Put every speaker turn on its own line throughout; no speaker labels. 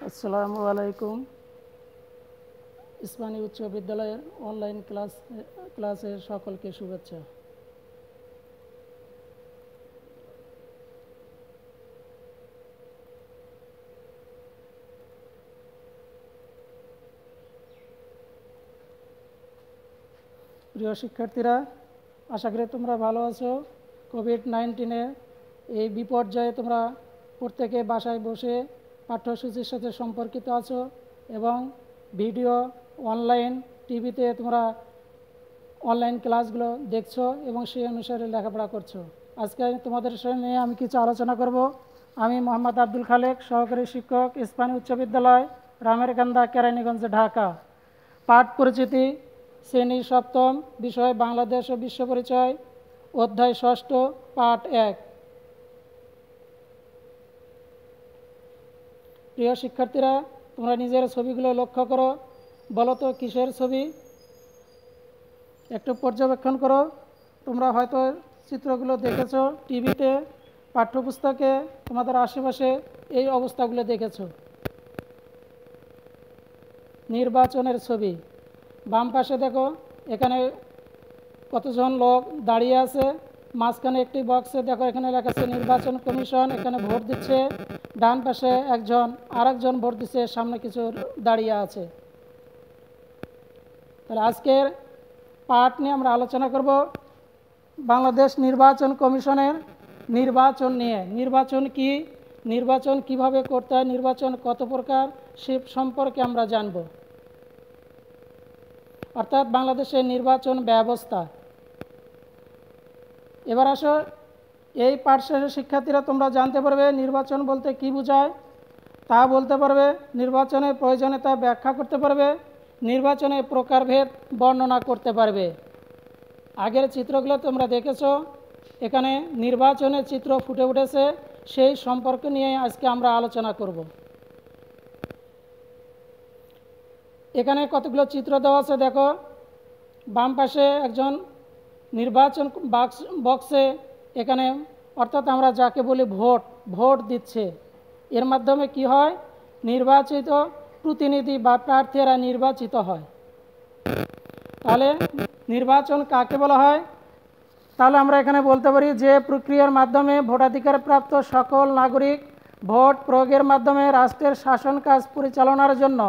আসসালামু আলাইকুম। ইসমানী উচ্চ বিদ্যালয়ের অনলাইন ক্লাসে সকলকে শুভেচ্ছা। প্রিয় শিক্ষার্থীরা, আশা করি তোমরা ভালো আছো। কোভিড-19 এই বিপর্যয়ে তোমরা প্রত্যেকে বাসায় বসে পাঠ্যসূচির সাথে সম্পর্কিত আছো এবং ভিডিও অনলাইন টিভিতে তোমরা অনলাইন ক্লাসগুলো দেখছো এবং সেই অনুসারে লেখাপড়া করছো। আজকে তোমাদের সামনে আমি কিছু আলোচনা করব। আমি মোহাম্মদ আব্দুল খালেক, সহকারী শিক্ষক, ইসমানী উচ্চ বিদ্যালয়, রামেরকান্দা, কেরানীগঞ্জ, ঢাকা। পাঠ পরিচিতি, শ্রেণী সপ্তম, বিষয় বাংলাদেশ ও বিশ্ব পরিচয়, অধ্যায় ষষ্ঠ, পাঠ 1। প্রিয় শিক্ষার্থীরা, তোমরা নিজের ছবিগুলো লক্ষ্য করো। বলো তো কিসের ছবি? একটু পর্যবেক্ষণ করো। তোমরা হয়তো চিত্রগুলো দেখেছো টিভিতে, পাঠ্যপুস্তকে, তোমাদের আশেপাশে এই অবস্থাগুলো দেখেছো। নির্বাচনের ছবি। বাম পাশে দেখো, এখানে কতজন লোক দাঁড়িয়ে আছে। মাঝখানে একটি বক্সে দেখো, এখানে লেখা আছে নির্বাচন কমিশন, এখানে ভোট দিচ্ছে। ডান পাশে আরেকজন ভোট দিচ্ছে, সামনে কিছু দাঁড়িয়ে আছে। তাহলে আজকের পাঠ নিয়ে আমরা আলোচনা করব বাংলাদেশ নির্বাচন কমিশনের নির্বাচন নিয়ে। নির্বাচন কি, নির্বাচন কিভাবে করতে হয়, নির্বাচন কত প্রকার, সে সম্পর্কে আমরা জানব। অর্থাৎ বাংলাদেশের নির্বাচন ব্যবস্থা। এবার আসো, এই পাঠ শেষে শিক্ষার্থীরা তোমরা জানতে পারবে নির্বাচন বলতে কি বোঝায়, তা বলতে পারবে। নির্বাচনের প্রয়োজনীয়তা ব্যাখ্যা করতে পারবে। নির্বাচনের প্রকারভেদ বর্ণনা করতে পারবে। আগের চিত্রগুলো তোমরা দেখেছো, এখানে নির্বাচনের চিত্র ফুটে উঠেছে, সেই সম্পর্ক নিয়ে আজকে আমরা আলোচনা করব। এখানে কতগুলো চিত্র দেওয়া আছে দেখো। বাম পাশে একজন নির্বাচন বক্সে এখানে, অর্থাৎ আমরা যাকে বলি ভোট দিচ্ছে। এর মাধ্যমে কি হয়, নির্বাচিত প্রতিনিধি বা প্রার্থীরা নির্বাচিত হয়। তাহলে নির্বাচন কাকে বলা হয়? তাহলে আমরা এখানে বলতে পারি যে প্রক্রিয়ার মাধ্যমে ভোটাধিকার প্রাপ্ত সকল নাগরিক ভোট প্রয়োগের মাধ্যমে রাষ্ট্রের শাসন কাজ পরিচালনার জন্য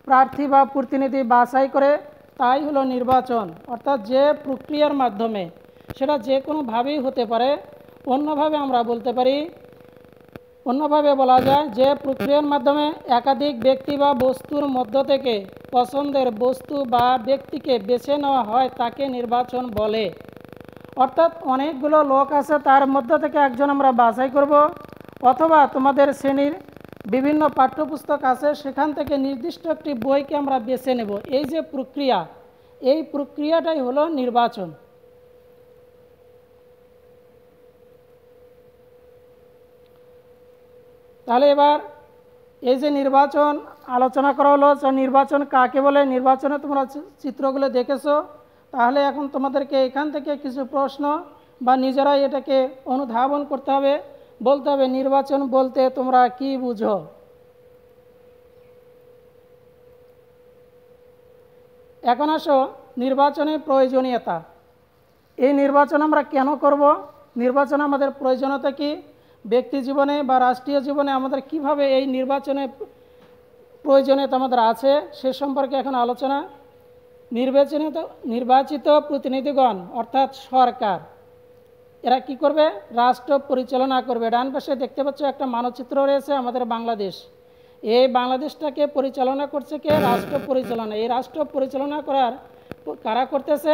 প্রার্থী বা প্রতিনিধি বাছাই করে, তাই হলো নির্বাচন। অর্থাৎ যে প্রক্রিয়ার মাধ্যমে, সেটা যে কোনোভাবেই হতে পারে। অন্যভাবে বলা যায় যে প্রক্রিয়ার মাধ্যমে একাধিক ব্যক্তি বা বস্তুর মধ্য থেকে পছন্দের বস্তু বা ব্যক্তিকে বেছে নেওয়া হয়, তাকে নির্বাচন বলে। অর্থাৎ অনেকগুলো লোক আছে, তার মধ্য থেকে একজন আমরা বাছাই করব, অথবা তোমাদের শ্রেণীর বিভিন্ন পাঠ্যপুস্তক আছে, সেখান থেকে নির্দিষ্ট একটি বইকে আমরা বেছে নেব। এই যে প্রক্রিয়া, এই প্রক্রিয়াটাই হলো নির্বাচন। তাহলে এবার এই যে নির্বাচন আলোচনা করা হলো, নির্বাচন কাকে বলে, নির্বাচনে তোমরা চিত্রগুলো দেখেছো। তাহলে এখন তোমাদেরকে এখান থেকে কিছু প্রশ্ন বা নিজেরাই এটাকে অনুধাবন করতে হবে, বলতে হবে নির্বাচন বলতে তোমরা কি বুঝো। এখন আসো নির্বাচনের প্রয়োজনীয়তা। এই নির্বাচন আমরা কেন করব, নির্বাচন আমাদের প্রয়োজনীয়তা কি, ব্যক্তি জীবনে বা রাষ্ট্রীয় জীবনে আমাদের কিভাবে এই নির্বাচনের প্রয়োজনীয়তা আমাদের আছে, সে সম্পর্কে এখন আলোচনা। নির্বাচিত প্রতিনিধিগণ অর্থাৎ সরকার, এরা কি করবে, রাষ্ট্র পরিচালনা করবে। ডান পাশে দেখতে পাচ্ছ একটা মানচিত্র রয়েছে আমাদের বাংলাদেশ। এই বাংলাদেশটাকে পরিচালনা করছে কে, রাষ্ট্র পরিচালনা। এই রাষ্ট্র পরিচালনা করার কারা করতেছে,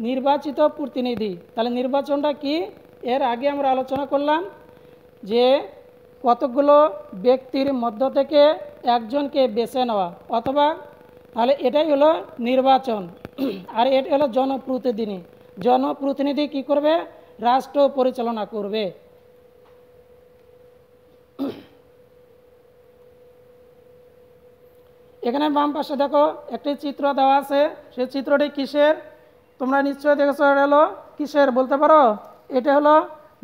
নির্বাচিত প্রতিনিধি। তাহলে নির্বাচনটা কি, এর আগে আমরা আলোচনা করলাম যে কতগুলো ব্যক্তির মধ্য থেকে একজনকে বেছে নেওয়া, অথবা তাহলে এটাই হলো নির্বাচন। আর এটা হলো জনপ্রতিনিধি। জনপ্রতিনিধি কি করবে, রাষ্ট্র পরিচালনা করবে। এখানে বাম পাশে দেখো একটি চিত্র দেওয়া আছে। সেই চিত্রটি কিসের, তোমরা নিশ্চয়ই দেখেছো। এটা হলো কিসের বলতে পারো, এটা হলো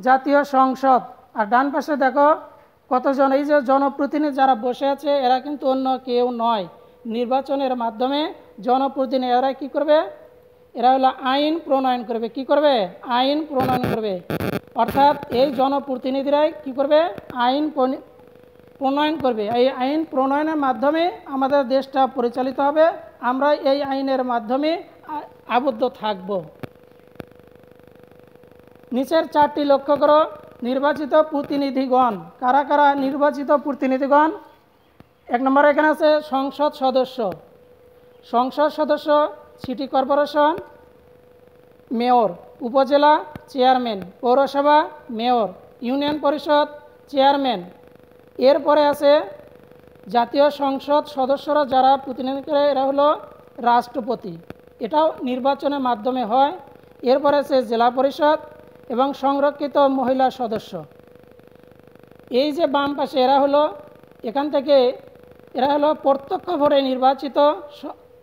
জাতীয় সংসদ। আর ডান পাশে দেখো কতজন, এই যে জনপ্রতিনিধি যারা বসে আছে এরা কিন্তু অন্য কেউ নয়, নির্বাচনের মাধ্যমে জনপ্রতিনিধি এরা কি করবে, এরা হলো আইন প্রণয়ন করবে। কি করবে? আইন প্রণয়ন করবে। অর্থাৎ এই জনপ্রতিনিধিরাই কি করবে? আইন প্রণয়ন করবে। এই আইন প্রণয়নের মাধ্যমে আমাদের দেশটা পরিচালিত হবে, আমরা এই আইনের মাধ্যমে আবদ্ধ থাকব। নিচের চারটি লক্ষ্য করো। নির্বাচিত প্রতিনিধিগণ, কারা কারা নির্বাচিত প্রতিনিধিগণ? এক নম্বরে এখানে আছে সংসদ সদস্য। সংসদ সদস্য সিটি কর্পোরেশন মেয়র, উপজেলা চেয়ারম্যান, পৌরসভা মেয়র, ইউনিয়ন পরিষদ চেয়ারম্যান। এরপরে আছে জাতীয় সংসদ সদস্যরা যারা প্রতিনিধি করে এরা হলো রাষ্ট্রপতি, এটাও নির্বাচনের মাধ্যমে হয়। এরপরে আছে জেলা পরিষদ এবং সংরক্ষিত মহিলা সদস্য। এই যে বাম পাশে এরা হলো, এখান থেকে এরা হলো প্রত্যক্ষ ভোটে নির্বাচিত,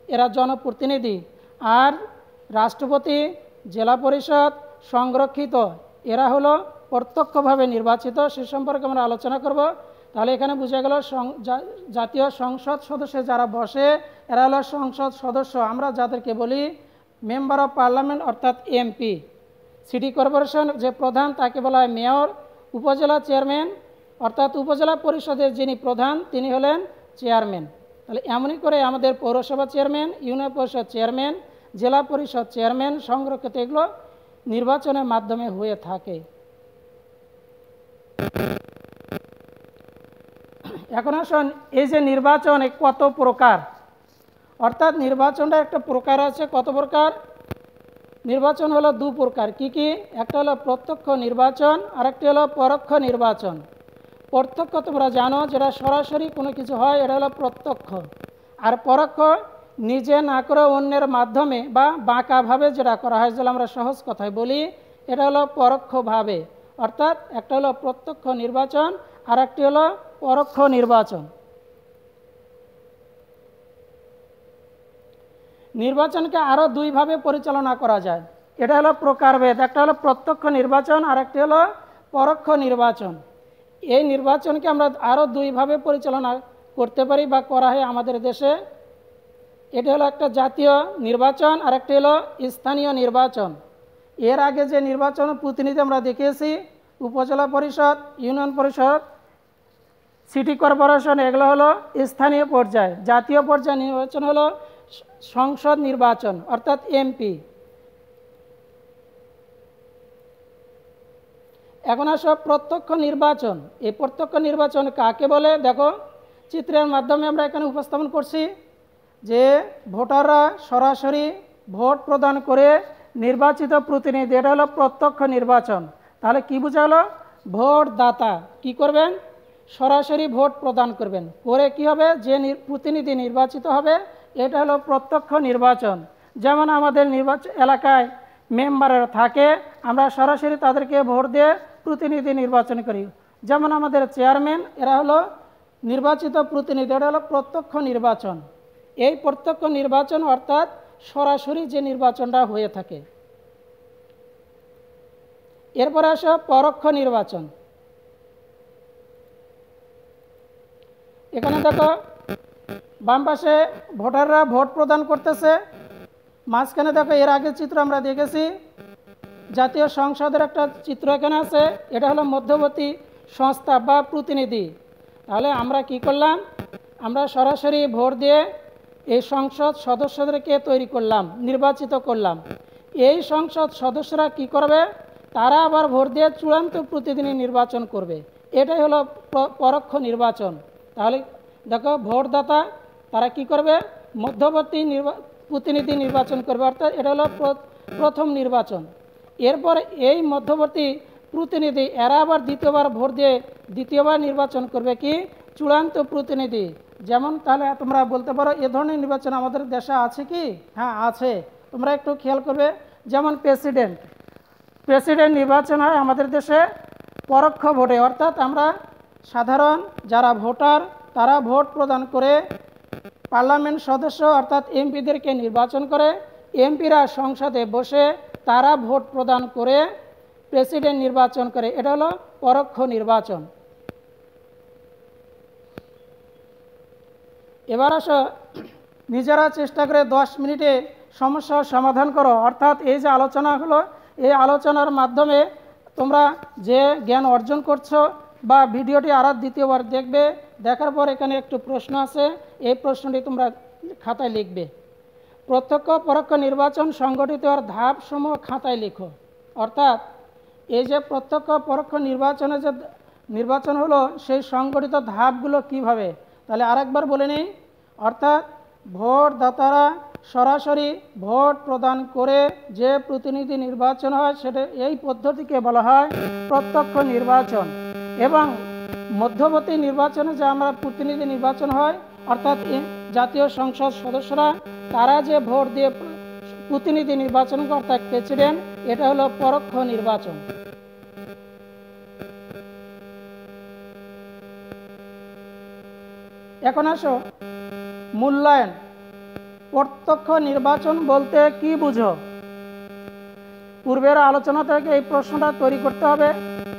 এরা জনপ্রতিনিধি। আর রাষ্ট্রপতি, জেলা পরিষদ, সংরক্ষিত এরা হলো প্রত্যক্ষভাবে নির্বাচিত। সে সম্পর্কে আমরা আলোচনা করব। তাহলে এখানে বোঝা গেল জাতীয় সংসদ সদস্য যারা বসে এরা হলো সংসদ সদস্য, আমরা যাদেরকে বলি মেম্বার অফ পার্লামেন্ট অর্থাৎ এমপি। সিটি কর্পোরেশন যে প্রধান তাকে বলা হয় মেয়র। উপজেলা চেয়ারম্যান অর্থাৎ উপজেলা পরিষদের যিনি প্রধান তিনি হলেন চেয়ারম্যান। তাহলে এমনই করে আমাদের পৌরসভা চেয়ারম্যান, ইউনিয়ন পরিষদ চেয়ারম্যান, জেলা পরিষদ চেয়ারম্যান, সংরক্ষিত এগুলো নির্বাচনের মাধ্যমে হয়ে থাকে। এখন আসুন এই যে নির্বাচন কত প্রকার, অর্থাৎ নির্বাচনটা একটা প্রকার আছে। কত প্রকার? নির্বাচন হলো দু প্রকার। কি কি? একটা হলো প্রত্যক্ষ নির্বাচন আর একটি হলো পরোক্ষ নির্বাচন। প্রত্যক্ষ তোমরা জানো যেটা সরাসরি কোনো কিছু হয়, এটা হলো প্রত্যক্ষ। আর পরোক্ষ নিজে না করে অন্যের মাধ্যমে বা বাঁকাভাবে যেটা করা হয়, যেটা আমরা সহজ কথায় বলি, এটা হলো পরোক্ষভাবে। অর্থাৎ একটা হলো প্রত্যক্ষ নির্বাচন আর একটি হলো পরোক্ষ নির্বাচন। নির্বাচনকে আরও দুইভাবে পরিচালনা করা যায়, এটা হলো প্রকারভেদ। একটা হলো প্রত্যক্ষ নির্বাচন আর একটি হলো পরোক্ষ নির্বাচন। এই নির্বাচনকে আমরা আরও দুইভাবে পরিচালনা করতে পারি বা করা হয় আমাদের দেশে। এটা হলো একটা জাতীয় নির্বাচন আর একটি হলো স্থানীয় নির্বাচন। এর আগে যে নির্বাচন প্রতিনিধি আমরা দেখিয়েছি, উপজেলা পরিষদ, ইউনিয়ন পরিষদ, সিটি কর্পোরেশন, এগুলো হলো স্থানীয় পর্যায়ে। জাতীয় পর্যায়ে নির্বাচন হলো সংসদ নির্বাচন অর্থাৎ এমপি। এখন আসো প্রত্যক্ষ নির্বাচন। এই প্রত্যক্ষ নির্বাচন কাকে বলে? দেখো চিত্রের মাধ্যমে আমরা এখানে উপস্থাপন করছি যে ভোটাররা সরাসরি ভোট প্রদান করে নির্বাচিত প্রতিনিধি, এটা হলো প্রত্যক্ষ নির্বাচন। তাহলে কি বোঝা হলো? ভোটদাতা কি করবেন? সরাসরি ভোট প্রদান করবেন, করে কি হবে? যে প্রতিনিধি নির্বাচিত হবে এটা হলো প্রত্যক্ষ নির্বাচন। যেমন আমাদের নির্বাচন এলাকায় মেম্বাররা থাকে, আমরা সরাসরি তাদেরকে ভোট দিয়ে প্রতিনিধি নির্বাচন করি। যেমন আমাদের চেয়ারম্যান, এরা হলো নির্বাচিত প্রতিনিধি, এটা হলো প্রত্যক্ষ নির্বাচন। এই প্রত্যক্ষ নির্বাচন অর্থাৎ সরাসরি যে নির্বাচনটা হয়ে থাকে। এরপরে আসো পরোক্ষ নির্বাচন। এখানে দেখো বাম পাশে ভোটাররা ভোট প্রদান করতেছে, মাঝখানে দেখো এর আগের চিত্র আমরা দেখেছি, জাতীয় সংসদের একটা চিত্র এখানে আছে, এটা হলো মধ্যবর্তী সংস্থা বা প্রতিনিধি। তাহলে আমরা কি করলাম? আমরা সরাসরি ভোট দিয়ে এই সংসদ সদস্যদেরকে তৈরি করলাম, নির্বাচিত করলাম। এই সংসদ সদস্যরা কি করবে? তারা আবার ভোট দিয়ে চূড়ান্ত প্রতিনিধি নির্বাচন করবে। এটাই হলো পরোক্ষ নির্বাচন। তাহলে দেখো ভোটদাতা তারা কি করবে? মধ্যবর্তী প্রতিনিধি নির্বাচন করবে, অর্থাৎ এটা হলো প্রথম নির্বাচন। এরপর এই মধ্যবর্তী প্রতিনিধি এরা আবার দ্বিতীয়বার ভোট দিয়ে দ্বিতীয়বার নির্বাচন করবে কি? চূড়ান্ত প্রতিনিধি। যেমন তাহলে তোমরা বলতে পারো এ ধরনের নির্বাচন আমাদের দেশে আছে কি? হ্যাঁ আছে। তোমরা একটু খেয়াল করবে, যেমন প্রেসিডেন্ট নির্বাচন হয় আমাদের দেশে পরোক্ষ ভোটে, অর্থাৎ আমরা সাধারণ যারা ভোটার তারা ভোট প্রদান করে পার্লামেন্ট সদস্য অর্থাৎ এমপিদেরকে নির্বাচন করে, এমপিরা সংসদে বসে তারা ভোট প্রদান করে প্রেসিডেন্ট নির্বাচন করে, এটা হলো পরোক্ষ নির্বাচন। এবার আসো নিজেরা চেষ্টা করে 10 মিনিটে সমস্যার সমাধান করো। অর্থাৎ এই যে আলোচনা হলো, এই আলোচনার মাধ্যমে তোমরা যে জ্ঞান অর্জন করছো বা ভিডিওটি আর দ্বিতীয়বার দেখবে, দেখার পর এখানে একটু প্রশ্ন আছে, এই প্রশ্নটি তোমরা খাতায় লিখবে। প্রত্যক্ষ পরোক্ষ নির্বাচন সংগঠিত হওয়ার ধাপসমূহ খাতায় লিখো। অর্থাৎ এই যে প্রত্যক্ষ পরোক্ষ নির্বাচনে যে নির্বাচন হলো, সেই সংগঠিত ধাপগুলো কিভাবে, তাহলে আরেকবার বলে নেই। অর্থাৎ ভোটদাতারা সরাসরি ভোট প্রদান করে যে প্রতিনিধি নির্বাচন হয়, সেটা এই পদ্ধতিকে বলা হয় প্রত্যক্ষ নির্বাচন। এবং মধ্যবর্তী নির্বাচনে যে আমরা প্রতিনিধি নির্বাচন হয়, অর্থাৎ জাতীয় সংসদ সদস্যরা তারা যে ভোট দিয়ে প্রতিনিধি নির্বাচন করে, অর্থাৎ প্রেসিডেন্ট, এটা হলো পরোক্ষ নির্বাচন। এখন আসো মূল্যায়ন। প্রত্যক্ষ নির্বাচন বলতে কি বুঝো? পূর্বের আলোচনা থেকে এই প্রশ্নটা তৈরি করতে হবে,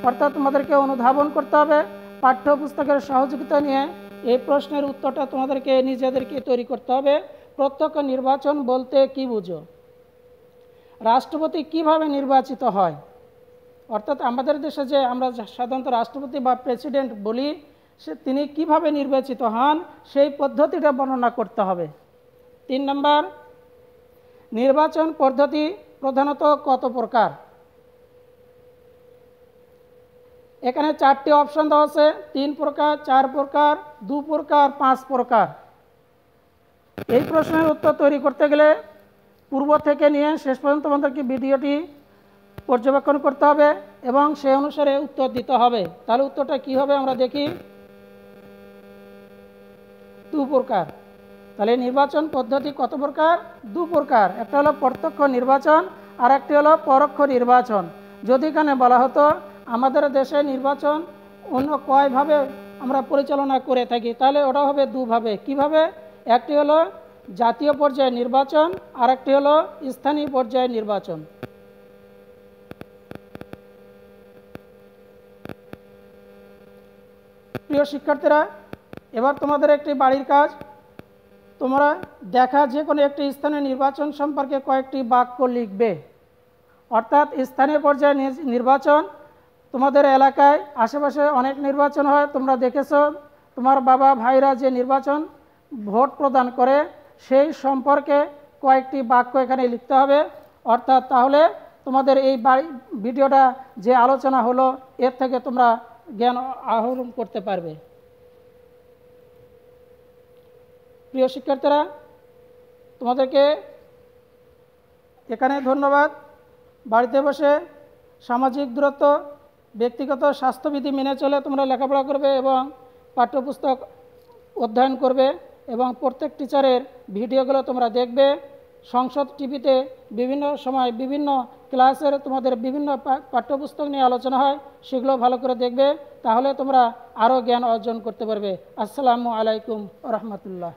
অর্থাৎ তোমাদেরকে অনুধাবন করতে হবে। পাঠ্যপুস্তকের সহযোগিতা নিয়ে এই প্রশ্নের উত্তরটা তোমাদেরকে নিজেদেরকে তৈরি করতে হবে। প্রত্যক্ষ নির্বাচন বলতে কি বুঝো? রাষ্ট্রপতি কিভাবে নির্বাচিত হয়? অর্থাৎ আমাদের দেশে যে আমরা সাধারণত রাষ্ট্রপতি বা প্রেসিডেন্ট বলি, তিনি কিভাবে নির্বাচিত হন সেই পদ্ধতিটা বর্ণনা করতে হবে। 3 নম্বর, নির্বাচন পদ্ধতি প্রধানত কত প্রকার? এখানে 4টি অপশন দেওয়া আছে, 3 প্রকার, 4 প্রকার, 2 প্রকার, 5 প্রকার। এই প্রশ্নের উত্তর তৈরি করতে গেলে পূর্ব থেকে নিয়ে শেষ পর্যন্ত তোমাদেরকে ভিডিওটি পর্যবেক্ষণ করতে হবে এবং সেই অনুসারে উত্তর দিতে হবে। তাহলে উত্তরটা কি হবে আমরা দেখি। 2 প্রকার। তাহলে নির্বাচন পদ্ধতি কত প্রকার? 2 প্রকার। একটা হলো প্রত্যক্ষ নির্বাচন আর একটি হলো পরোক্ষ নির্বাচন। যদি এখানে বলা হতো আমাদের দেশে নির্বাচন অন্য কয়ভাবে আমরা পরিচালনা করে থাকি, তাহলে ওটা হবে 2 ভাবে। কিভাবে? একটি হলো জাতীয় পর্যায়ে নির্বাচন আর একটি হলো স্থানীয় পর্যায়ে নির্বাচন। প্রিয় শিক্ষার্থীরা, এবার তোমাদের একটি বাড়ির কাজ, তোমরা দেখা যে কোনো একটি স্থানীয় নির্বাচন সম্পর্কে কয়েকটি বাক্য লিখবে। অর্থাৎ স্থানীয় পর্যায়ে নির্বাচন, তোমাদের এলাকায় আশেপাশে অনেক নির্বাচন হয়, তোমরা দেখেছো। তোমার বাবা ভাইরা যে নির্বাচন ভোট প্রদান করে, সেই সম্পর্কে কয়েকটি বাক্য এখানে লিখতে হবে। অর্থাৎ তাহলে তোমাদের এই ভিডিওটা যে আলোচনা হলো, এর থেকে তোমরা জ্ঞান আহরণ করতে পারবে। প্রিয় শিক্ষার্থীরা, তোমাদেরকে এখানে ধন্যবাদ। বাড়িতে বসে সামাজিক দূরত্ব, ব্যক্তিগত স্বাস্থ্যবিধি মেনে চলে তোমরা লেখাপড়া করবে এবং পাঠ্যপুস্তক অধ্যয়ন করবে এবং প্রত্যেক টিচারের ভিডিওগুলো তোমরা দেখবে। সংসদ টিভিতে বিভিন্ন সময় বিভিন্ন ক্লাসের তোমাদের বিভিন্ন পাঠ্যপুস্তক নিয়ে আলোচনা হয়, সেগুলো ভালো করে দেখবে, তাহলে তোমরা আরও জ্ঞান অর্জন করতে পারবে। আসসালামু আলাইকুম ওয়া রাহমাতুল্লাহ।